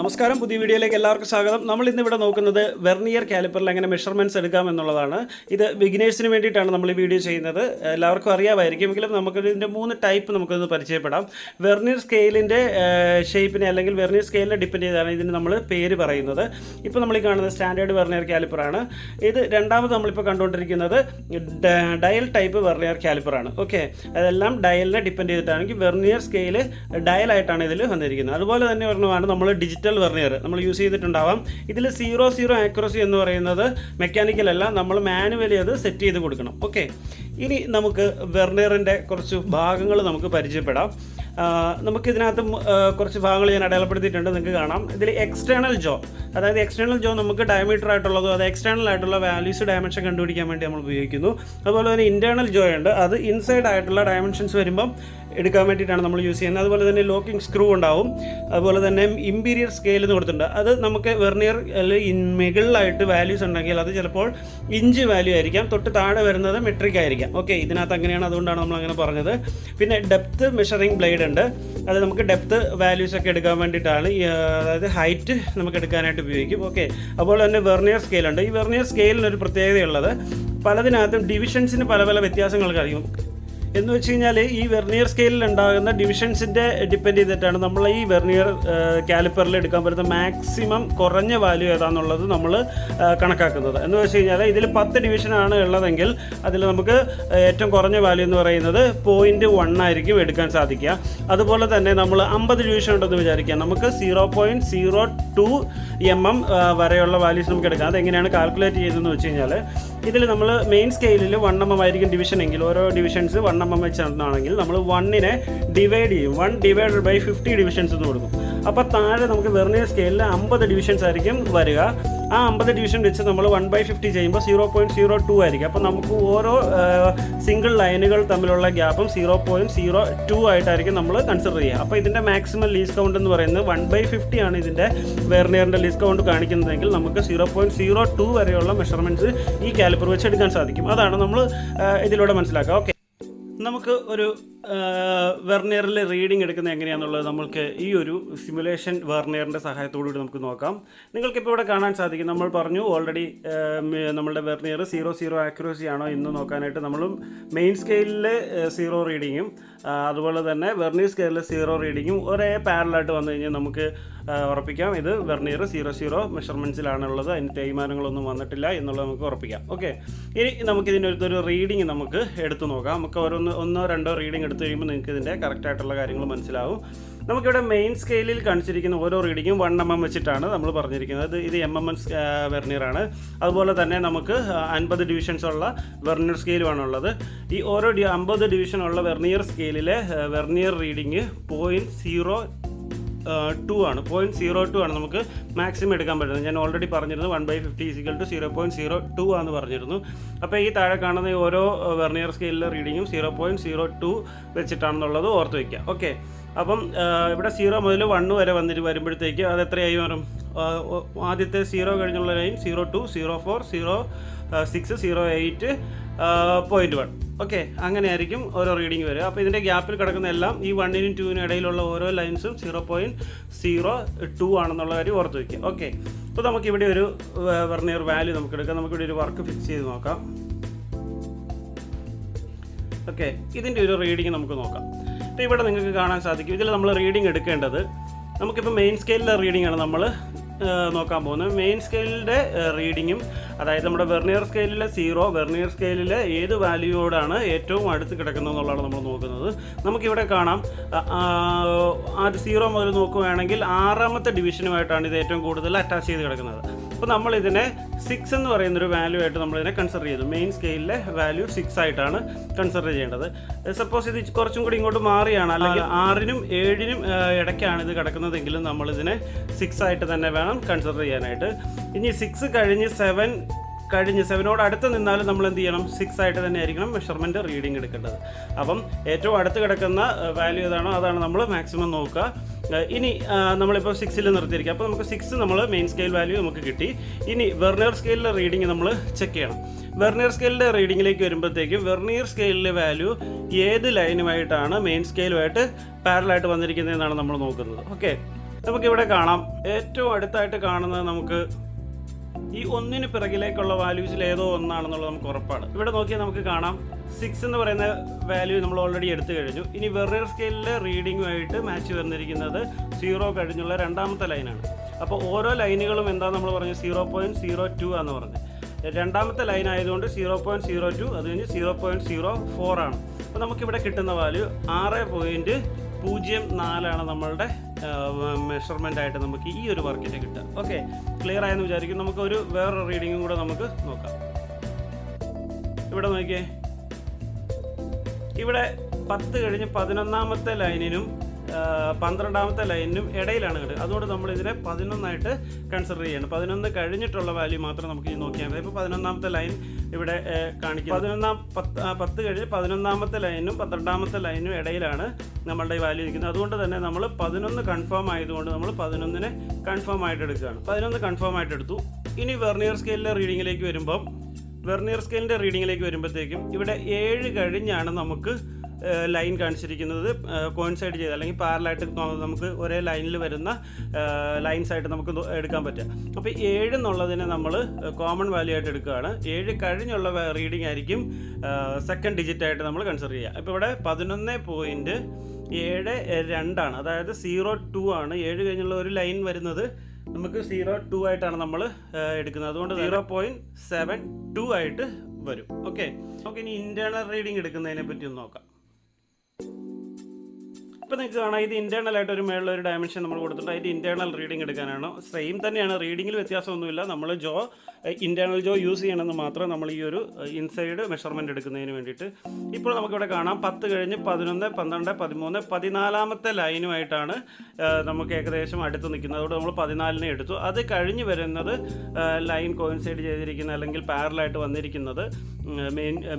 നമസ്കാരം, പുതിയ വീഡിയോയിലേക്ക് എല്ലാവർക്കും സ്വാഗതം. നമ്മൾ ഇന്നിവിടെ നോക്കുന്നത് വെർനിയർ കാലിപ്പറിൽ എങ്ങനെ മെഷർമെൻറ്റ്സ് എടുക്കാം എന്നുള്ളതാണ്. ഇത് ബിഗിനേഴ്സിന് വേണ്ടിയിട്ടാണ് നമ്മൾ ഈ വീഡിയോ ചെയ്യുന്നത്. എല്ലാവർക്കും അറിയാമായിരിക്കുമെങ്കിലും നമുക്കിതിൻ്റെ 3 ടൈപ്പ് നമുക്കൊന്ന് പരിചയപ്പെടാം. വെർനിയർ സ്കെയിലിൻ്റെ ഷേപ്പിനെ അല്ലെങ്കിൽ വെർനിയർ സ്കെയിലിനെ ഡിപ്പെൻഡ് ചെയ്താണ് ഇതിന് നമ്മൾ പേര് പറയുന്നത്. ഇപ്പോൾ നമ്മൾ ഈ കാണുന്നത് സ്റ്റാൻഡേർഡ് വെർനിയർ കാലിപ്പറാണ്. ഇത് രണ്ടാമത് നമ്മളിപ്പോൾ കണ്ടുകൊണ്ടിരിക്കുന്നത് ഡയൽ ടൈപ്പ് വെർനിയർ കാലിപ്പറാണ്. ഓക്കെ, അതെല്ലാം ഡയലിനെ ഡിപ്പെൻഡ് ചെയ്തിട്ടാണെങ്കിൽ വെർനിയർ സ്കെയിൽ ഡയലായിട്ടാണ് ഇതിൽ വന്നിരിക്കുന്നത്. അതുപോലെ തന്നെ ഒരെണ്ണമാണ് നമ്മൾ ഡിജിറ്റൽ വെർനിയർ നമ്മൾ യൂസ് ചെയ്തിട്ടുണ്ടാവാം. ഇതിൽ 0 ആക്യുറസി എന്ന് പറയുന്നത് മെക്കാനിക്കൽ അല്ല, നമ്മൾ മാനുവലി അത് സെറ്റ് ചെയ്ത് കൊടുക്കണം. ഓക്കെ, ഇനി നമുക്ക് വെർനിയറിൻ്റെ കുറച്ച് ഭാഗങ്ങൾ നമുക്ക് പരിചയപ്പെടാം. നമുക്കിതിനകത്ത് കുറച്ച് ഭാഗങ്ങൾ ഞാൻ അടയാളപ്പെടുത്തിയിട്ടുണ്ട്, നിങ്ങൾക്ക് കാണാം. ഇതിൽ എക്സ്റ്റേണൽ ജോ, അതായത് എക്സ്റ്റേണൽ ജോ നമുക്ക് ഡയമീറ്റർ ആയിട്ടുള്ളതോ അത് എക്സ്റ്റേണൽ ആയിട്ടുള്ള വാല്യൂസ് ഡയമെൻഷൻ കണ്ടുപിടിക്കാൻ വേണ്ടി നമ്മൾ ഉപയോഗിക്കുന്നു. അതുപോലെ തന്നെ ഇൻറ്റേർണൽ ജോ ഉണ്ട്, അത് ഇൻസൈഡ് ആയിട്ടുള്ള ഡയമെൻഷൻസ് വരുമ്പം എടുക്കാൻ വേണ്ടിയിട്ടാണ് നമ്മൾ യൂസ് ചെയ്യുന്നത്. അതുപോലെ തന്നെ ലോക്കിംഗ് സ്ക്രൂ ഉണ്ടാവും. അതുപോലെ തന്നെ ഇമ്പീരിയർ സ്കെയിൽ എന്ന് കൊടുത്തിട്ടുണ്ട്. അത് നമുക്ക് വെർനിയർ മുകളിലായിട്ട് വാല്യൂസ് ഉണ്ടെങ്കിൽ അത് ചിലപ്പോൾ ഇഞ്ച് വാല്യൂ ആയിരിക്കാം, തൊട്ട് താഴെ വരുന്നത് മെട്രിക് ആയിരിക്കാം. ഓക്കെ, ഇതിനകത്ത് അങ്ങനെയാണ്, അതുകൊണ്ടാണ് നമ്മൾ അങ്ങനെ പറഞ്ഞത്. പിന്നെ ഡെപ്ത് മെഷറിംഗ് ബ്ലേഡ് ഉണ്ട്, അത് നമുക്ക് ഡെപ്ത് വാല്യൂസ് ഒക്കെ എടുക്കാൻ വേണ്ടിയിട്ടാണ്, അതായത് ഹൈറ്റ് നമുക്ക് എടുക്കാനായിട്ട് ഉപയോഗിക്കും. ഓക്കെ, അതുപോലെ തന്നെ വെർനിയർ സ്കെയിലുണ്ട്. ഈ വെർനിയർ സ്കെയിലിനൊരു പ്രത്യേകതയുള്ളത്, പലതിനകത്തും ഡിവിഷൻസിന് പല പല വ്യത്യാസങ്ങൾ കഴിയും. എന്ന് വെച്ച് കഴിഞ്ഞാൽ ഈ വെർനിയർ സ്കെയിലിൽ ഉണ്ടാകുന്ന ഡിവിഷൻസിൻ്റെ ഡിപ്പെൻഡ് ചെയ്തിട്ടാണ് നമ്മൾ ഈ വെർനിയർ കാലിപ്പറിൽ എടുക്കാൻ പറ്റുന്ന മാക്സിമം കുറഞ്ഞ വാല്യൂ ഏതാണെന്നുള്ളത് നമ്മൾ കണക്കാക്കുന്നത്. എന്ന് വെച്ച് കഴിഞ്ഞാൽ ഇതിൽ 10 ഡിവിഷനാണ് ഉള്ളതെങ്കിൽ അതിൽ നമുക്ക് ഏറ്റവും കുറഞ്ഞ വാല്യൂ എന്ന് പറയുന്നത് 0.1 ആയിരിക്കും എടുക്കാൻ സാധിക്കുക. അതുപോലെ തന്നെ നമ്മൾ 50 ഡിവിഷൻ ഉണ്ടെന്ന് വിചാരിക്കുക, നമുക്ക് 0.02 mm വരെയുള്ള വാല്യൂസ് നമുക്ക് എടുക്കാം. അതെങ്ങനെയാണ് കാൽക്കുലേറ്റ് ചെയ്തതെന്ന് വെച്ച് കഴിഞ്ഞാൽ, ഇതിൽ നമ്മൾ മെയിൻ സ്കെയിലിൽ 1 mm ആയിരിക്കും ഡിവിഷൻ എങ്കിൽ, ഓരോ ഡിവിഷൻസ് 1 mm വെച്ചാണെങ്കിൽ നമ്മൾ 1നെ ഡിവൈഡ് ചെയ്യും. 1 ഡിവൈഡഡ് ബൈ 50 ഡിവിഷൻസ് എന്ന് കൊടുക്കും. അപ്പോൾ താഴെ നമുക്ക് വെർനിയർ സ്കെയിലിൽ 50 ഡിവിഷൻസ് ആയിരിക്കും വരിക. ആ 50 ഡിവിഷൻ വെച്ച് നമ്മൾ 1/50 ചെയ്യുമ്പോൾ 0.02 ആയിരിക്കും. അപ്പോൾ നമുക്ക് ഓരോ സിംഗിൾ ലൈനുകൾ തമ്മിലുള്ള ഗ്യാപ്പും 0.02 ആയിട്ടായിരിക്കും നമ്മൾ കൺസിഡർ ചെയ്യുക. അപ്പോൾ ഇതിൻ്റെ മാക്സിമം ലീസ് കൗണ്ട് എന്ന് പറയുന്നത് 1/50 ആണ്. ഇതിൻ്റെ വെർനിയറിൻ്റെ ലീസ് കൗണ്ട് കാണിക്കുന്നതെങ്കിൽ നമുക്ക് 0.02 വരെയുള്ള മെഷർമെൻറ്റ്സ് ഈ കാലിപ്പർ വെച്ച് എടുക്കാൻ സാധിക്കും. അതാണ് നമ്മൾ ഇതിലൂടെ മനസ്സിലാക്കുക. ഓക്കെ, നമുക്ക് ഒരു വെർനിയറിൽ റീഡിംഗ് എടുക്കുന്നത് എങ്ങനെയാണെന്നുള്ളത് നമുക്ക് ഈ ഒരു സിമുലേഷൻ വെർനിയറിൻ്റെ സഹായത്തോടുകൂടി നമുക്ക് നോക്കാം. നിങ്ങൾക്കിപ്പോൾ ഇവിടെ കാണാൻ സാധിക്കും, നമ്മൾ പറഞ്ഞു ഓൾറെഡി നമ്മളുടെ വെർനിയർ 0 ആക്യുറസി ആണോ എന്ന് നോക്കാനായിട്ട് നമ്മൾ മെയിൻ സ്കെയിലിൽ 0 റീഡിങ്ങും അതുപോലെ തന്നെ വെർനിയർ സ്കെയിലിൽ 0 റീഡിങ്ങും ഒരേ പാരലായിട്ട് വന്നു കഴിഞ്ഞാൽ നമുക്ക് ഉറപ്പിക്കാം ഇത് വെർനിയർ 0 മെഷർമെൻറ്റ്സിലാണുള്ളത്, അതിന് തേയ്മാനങ്ങളൊന്നും വന്നിട്ടില്ല എന്നുള്ളത് നമുക്ക് ഉറപ്പിക്കാം. ഓക്കെ, ഇനി നമുക്കിതിൻ്റെ ഒരു റീഡിങ് നമുക്ക് എടുത്തു നോക്കാം. നമുക്ക് ഒന്നോ രണ്ടോ റീഡിങ് എടുത്തു കഴിയുമ്പോൾ നിങ്ങൾക്ക് ഇതിൻ്റെ കറക്റ്റായിട്ടുള്ള കാര്യങ്ങൾ മനസ്സിലാവും. നമുക്കിവിടെ മെയിൻ സ്കെയിലിൽ കാണിച്ചിരിക്കുന്ന ഓരോ റീഡിങ്ങും 1 mm വെച്ചിട്ടാണ് നമ്മൾ പറഞ്ഞിരിക്കുന്നത്. ഇത് MM വെർനിയറാണ്. അതുപോലെ തന്നെ നമുക്ക് 50 ഡിവിഷൻസ് ഉള്ള വെർനിയർ സ്കെയിലുമാണുള്ളത്. ഈ ഓരോ 50 ഡിവിഷനുള്ള വെർനിയർ സ്കെയിലിലെ വെർനിയർ റീഡിങ് 0.02 ആണ്. 0.02 ആണ് നമുക്ക് മാക്സിമം എടുക്കാൻ പറ്റുന്നത്. ഞാൻ ഓൾറെഡി പറഞ്ഞിരുന്നു 1/50 = 0.02 ആണെന്ന് പറഞ്ഞിരുന്നു. അപ്പോൾ ഈ താഴെ കാണുന്ന ഓരോ വെർനിയർ സ്കെയിലിലെ റീഡിങ്ങും 0.02 വെച്ചിട്ടാണെന്നുള്ളത് ഓർത്ത് വയ്ക്കുക. ഓക്കെ, അപ്പം ഇവിടെ 0 മുതൽ 1 വരെ വരുമ്പോഴത്തേക്ക് അത് എത്രയായി വരും? ആദ്യത്തെ 0 കഴിഞ്ഞുള്ള ലൈൻ 02, 04, 06, 08, 0.1. ഓക്കെ, അങ്ങനെയായിരിക്കും ഓരോ റീഡിങ് വരിക. അപ്പോൾ ഇതിൻ്റെ ഗ്യാപ്പിൽ കിടക്കുന്ന എല്ലാം ഈ 1നും 2നും ഇടയിലുള്ള ഓരോ ലൈൻസും 0.02 ആണെന്നുള്ള കാര്യം ഓർത്ത് വയ്ക്കുക. ഓക്കെ, അപ്പോൾ നമുക്കിവിടെ ഒരു വെർനിയർ വാല്യൂ നമുക്ക് എടുക്കാം. നമുക്കിവിടെ ഒരു വർക്ക് ഫിക്സ് ചെയ്ത് നോക്കാം. ഓക്കെ, ഇതിൻ്റെ ഒരു റീഡിങ് നമുക്ക് നോക്കാം. അപ്പോൾ ഇവിടെ നിങ്ങൾക്ക് കാണാൻ സാധിക്കും, ഇതിൽ നമ്മൾ റീഡിങ് എടുക്കേണ്ടത്, നമുക്കിപ്പോൾ മെയിൻ സ്കെയിലിലെ റീഡിംഗ് ആണ് നമ്മൾ നോക്കാൻ പോകുന്നത്. മെയിൻ സ്കെയിലിൻ്റെ റീഡിങ്ങും, അതായത് നമ്മുടെ വെർനിയർ സ്കെയിലിലെ 0 വെർനിയർ സ്കെയിലിലെ ഏത് വാല്യൂയോടാണ് ഏറ്റവും അടുത്ത് കിടക്കുന്നത് എന്നുള്ളതാണ് നമ്മൾ നോക്കുന്നത്. നമുക്കിവിടെ കാണാം, ആദ്യം 0 മുതൽ നോക്കുകയാണെങ്കിൽ 6ാമത്തെ ഡിവിഷനുമായിട്ടാണ് ഇത് ഏറ്റവും കൂടുതൽ അറ്റാച്ച് ചെയ്ത് കിടക്കുന്നത്. അപ്പോൾ നമ്മളിതിനെ 6 എന്ന് പറയുന്നൊരു വാല്യൂ ആയിട്ട് നമ്മളിതിനെ കൺസിഡർ ചെയ്തു. മെയിൻ സ്കെയിലിലെ വാല്യൂ 6 ആയിട്ടാണ് കൺസിഡർ ചെയ്യേണ്ടത്. സപ്പോസ് ഇത് കുറച്ചും കൂടി ഇങ്ങോട്ട് മാറിയാണ്, അല്ലെങ്കിൽ 6നും 7നും ഇടയ്ക്കാണ് ഇത് കിടക്കുന്നതെങ്കിലും നമ്മളിതിനെ 6 ആയിട്ട് തന്നെ വേണം കൺസിഡർ ചെയ്യാനായിട്ട്. ഇനി 6 കഴിഞ്ഞ് 7നോട് അടുത്ത് നിന്നാലും നമ്മൾ എന്ത് ചെയ്യണം? 6 ആയിട്ട് തന്നെ ആയിരിക്കണം മെഷർമെൻറ്റ് റീഡിംഗ് എടുക്കേണ്ടത്. അപ്പം ഏറ്റവും അടുത്ത് കിടക്കുന്ന വാല്യൂ ഏതാണോ അതാണ് നമ്മൾ മാക്സിമം നോക്കുക. ഇനി നമ്മളിപ്പോൾ 6ൽ നിർത്തിയിരിക്കുക. അപ്പോൾ നമുക്ക് 6 നമ്മൾ മെയിൻ സ്കെയിൽ വാല്യൂ നമുക്ക് കിട്ടി. ഇനി വെർനിയർ സ്കെയിലിലെ റീഡിംഗ് നമ്മൾ ചെക്ക് ചെയ്യണം. വെർനിയർ സ്കെയിലിൻ്റെ റീഡിങ്ങിലേക്ക് വരുമ്പോഴത്തേക്കും വെർനിയർ സ്കെയിലിലെ വാല്യൂ ഏത് ലൈനുമായിട്ടാണ് മെയിൻ സ്കെയിലുമായിട്ട് പാരലായിട്ട് വന്നിരിക്കുന്നതെന്നാണ് നമ്മൾ നോക്കുന്നത്. ഓക്കെ, നമുക്കിവിടെ കാണാം ഏറ്റവും അടുത്തായിട്ട് കാണുന്നത് നമുക്ക് ഈ ഒന്നിന് പിറകിലേക്കുള്ള വാല്യൂസിൽ ഏതോ ഒന്നാണെന്നുള്ളത് നമുക്ക് ഉറപ്പാണ്. ഇവിടെ നോക്കിയാൽ നമുക്ക് കാണാം 6 എന്ന് പറയുന്ന വാല്യൂ നമ്മൾ ഓൾറെഡി എടുത്തു കഴിഞ്ഞു. ഇനി വെർനിയർ സ്കെയിലിലെ റീഡിങ്ങുമായിട്ട് മാച്ച് വന്നിരിക്കുന്നത് 0 കഴിഞ്ഞുള്ള രണ്ടാമത്തെ ലൈനാണ്. അപ്പോൾ ഓരോ ലൈനുകളും എന്താ നമ്മൾ പറഞ്ഞു 0.02 ആണെന്ന് പറഞ്ഞു. രണ്ടാമത്തെ ലൈൻ ആയതുകൊണ്ട് 0.02, അത് കഴിഞ്ഞ് 0.04 ആണ്. അപ്പോൾ നമുക്കിവിടെ കിട്ടുന്ന വാല്യൂ 6.04 നമ്മളുടെ മെഷർമെൻ്റ് ആയിട്ട് നമുക്ക് ഈ ഒരു വർക്കിന് കിട്ടുക. ഓക്കെ, ക്ലിയർ ആയെന്ന് വിചാരിക്കും. നമുക്കൊരു വേറൊരു റീഡിങ്ങും കൂടെ നമുക്ക് നോക്കാം. ഇവിടെ നോക്കിയേ, ഇവിടെ 10 കഴിഞ്ഞ് 11ാമത്തെ ലൈനിനും 12ാമത്തെ ലൈനിനും ഇടയിലാണ് കിട്ടുക. അതുകൊണ്ട് നമ്മളിതിനെ 11 കൺസിഡർ ചെയ്യണം. 11 കഴിഞ്ഞിട്ടുള്ള വാല്യൂ മാത്രം നമുക്ക് നോക്കിയാൽ മതി. ഇപ്പോൾ 11ാമത്തെ ലൈൻ ഇവിടെ കാണിക്കും. 10 കഴിഞ്ഞ് 11ാമത്തെ ലൈനും 12ാമത്തെ ലൈനും ഇടയിലാണ് നമ്മളുടെ ഈ വാല്യൂ ഇരിക്കുന്നത്. അതുകൊണ്ട് തന്നെ നമ്മൾ 11 കൺഫേം ആയതുകൊണ്ട് നമ്മൾ 11നെ കൺഫേം ആയിട്ട് എടുക്കുകയാണ്. 11 കൺഫേം ആയിട്ട് എടുത്തു. ഇനി വെർനിയർ സ്കെയിലിലെ റീഡിങ്ങിലേക്ക് വരുമ്പം വരുമ്പോഴത്തേക്കും ഇവിടെ 7 കഴിഞ്ഞാണ് നമുക്ക് ലൈൻ കാണിച്ചിരിക്കുന്നത് കോയിൻസൈഡ് ചെയ്ത് അല്ലെങ്കിൽ പാരലായിട്ട് നമുക്ക് ഒരേ ലൈനിൽ വരുന്ന ലൈൻസായിട്ട് നമുക്ക് എടുക്കാൻ പറ്റുക. അപ്പോൾ 7 എന്നുള്ളതിനെ നമ്മൾ കോമൺ വാല്യൂ ആയിട്ട് എടുക്കുകയാണ്. 7 കഴിഞ്ഞുള്ള റീഡിംഗ് ആയിരിക്കും സെക്കൻഡ് ഡിജിറ്റ് ആയിട്ട് നമ്മൾ കൺസിഡർ ചെയ്യുക. ഇപ്പോൾ ഇവിടെ 11.72 ആണ്, അതായത് 02 ആണ്. 7 കഴിഞ്ഞുള്ള ഒരു ലൈൻ വരുന്നത് നമുക്ക് 02 ആയിട്ടാണ് നമ്മൾ എടുക്കുന്നത്. അതുകൊണ്ട് 0.72 ആയിട്ട് വരും. ഓക്കെ, നമുക്ക് ഇനി ഇൻറ്റേർണൽ റീഡിംഗ് എടുക്കുന്നതിനെ പറ്റി ഒന്ന് നോക്കാം. ഇപ്പോൾ നിങ്ങൾക്ക് കാണാം, ഇത് ഇൻറ്റേർണൽ ആയിട്ട് ഒരു മേളിലൊരു ഡയമെൻഷൻ നമ്മൾ കൊടുത്തിട്ട് അതിൻ്റെ ഇൻറ്റേർണൽ റീഡിംഗ് എടുക്കാനാണ്. സെയിം തന്നെയാണ്, റീഡിങ്ങിൽ വ്യത്യാസമൊന്നുമില്ല. നമ്മൾ ഇൻറ്റേർണൽ ജോ യൂസ് ചെയ്യണമെന്ന് മാത്രം നമ്മൾ ഈ ഒരു ഇൻസൈഡ് മെഷർമെൻറ്റ് എടുക്കുന്നതിന് വേണ്ടിയിട്ട്. ഇപ്പോൾ നമുക്കിവിടെ കാണാം 10 കഴിഞ്ഞ് 11, 12, 13, 14ാമത്തെ ലൈനുമായിട്ടാണ് നമുക്ക് ഏകദേശം അടുത്ത് നിൽക്കുന്നത്. അതുകൊണ്ട് നമ്മൾ 14നെ എടുത്തു. അത് കഴിഞ്ഞ് വരുന്നത് ലൈൻ കോയിൻസൈഡ് ചെയ്തിരിക്കുന്ന അല്ലെങ്കിൽ പാരലായിട്ട് വന്നിരിക്കുന്നത്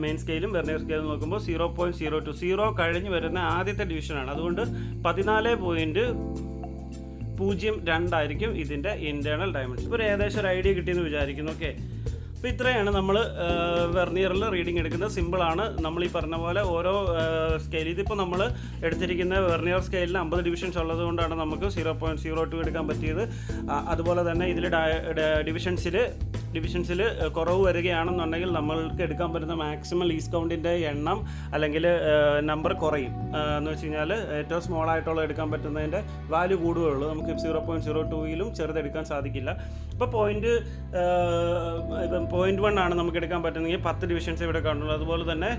മെയിൻ സ്കെയിലും വെർനിയർ സ്കെയിലും നോക്കുമ്പോൾ 0.02, 0 കഴിഞ്ഞ് വരുന്ന ആദ്യത്തെ ഡിവിഷനാണ്. അതുകൊണ്ട് 14.02 ആയിരിക്കും ഇതിൻ്റെ ഇൻറ്റേർണൽ ഡയമെൻഷൻ. ഇപ്പോൾ ഏകദേശം ഒരു ഐഡിയ കിട്ടിയെന്ന് വിചാരിക്കുന്നു. ഓക്കെ, അപ്പോൾ ഇത്രയാണ് നമ്മൾ വെർനിയറിൽ റീഡിംഗ് എടുക്കുന്നത്. സിമ്പിളാണ്. നമ്മൾ ഈ പറഞ്ഞ പോലെ ഓരോ സ്കെയിൽ, ഇതിപ്പോൾ നമ്മൾ എടുത്തിരിക്കുന്ന വെർനിയർ സ്കെയിലിന് 50 ഡിവിഷൻസ് ഉള്ളത് കൊണ്ടാണ് നമുക്ക് 0.02 എടുക്കാൻ പറ്റിയത്. അതുപോലെ തന്നെ ഇതിൽ ഡിവിഷൻസിൽ കുറവ് വരികയാണെന്നുണ്ടെങ്കിൽ നമ്മൾക്ക് എടുക്കാൻ പറ്റുന്ന മാക്സിമം ലീസ് കൗണ്ടിൻ്റെ എണ്ണം അല്ലെങ്കിൽ നമ്പർ കുറയും. എന്ന് വെച്ച് കഴിഞ്ഞാൽ ഏറ്റവും സ്മോൾ ആയിട്ടുള്ള എടുക്കാൻ പറ്റുന്നതിൻ്റെ വാല്യൂ കൂടുകയുള്ളൂ. നമുക്ക് 0.02യിലും ചെറുതെടുക്കാൻ സാധിക്കില്ല. ഇപ്പോൾ 0.1 ആണ് നമുക്ക് എടുക്കാൻ പറ്റുന്നെങ്കിൽ 10 ഡിവിഷൻസ് ഇവിടെ കാണുള്ളൂ. അതുപോലെ തന്നെ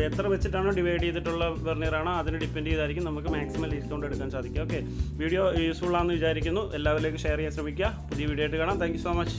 എത്ര വെച്ചിട്ടാണോ ഡിവൈഡ് ചെയ്തിട്ടുള്ള വെർനിയറാണോ അതിന് ഡിപ്പെൻഡ് ചെയ്തായിരിക്കും നമുക്ക് മാക്സിമം ലീസ് കൗണ്ട് എടുക്കാൻ സാധിക്കുക. ഓക്കെ, വീഡിയോ യൂസ്ഫുൾ ആണെന്ന് വിചാരിക്കുന്നു. എല്ലാവരിലേക്കും ഷെയർ ചെയ്യാൻ ശ്രമിക്കുക. പുതിയ വീഡിയോ ആയിട്ട് കാണാം. Thank you so much.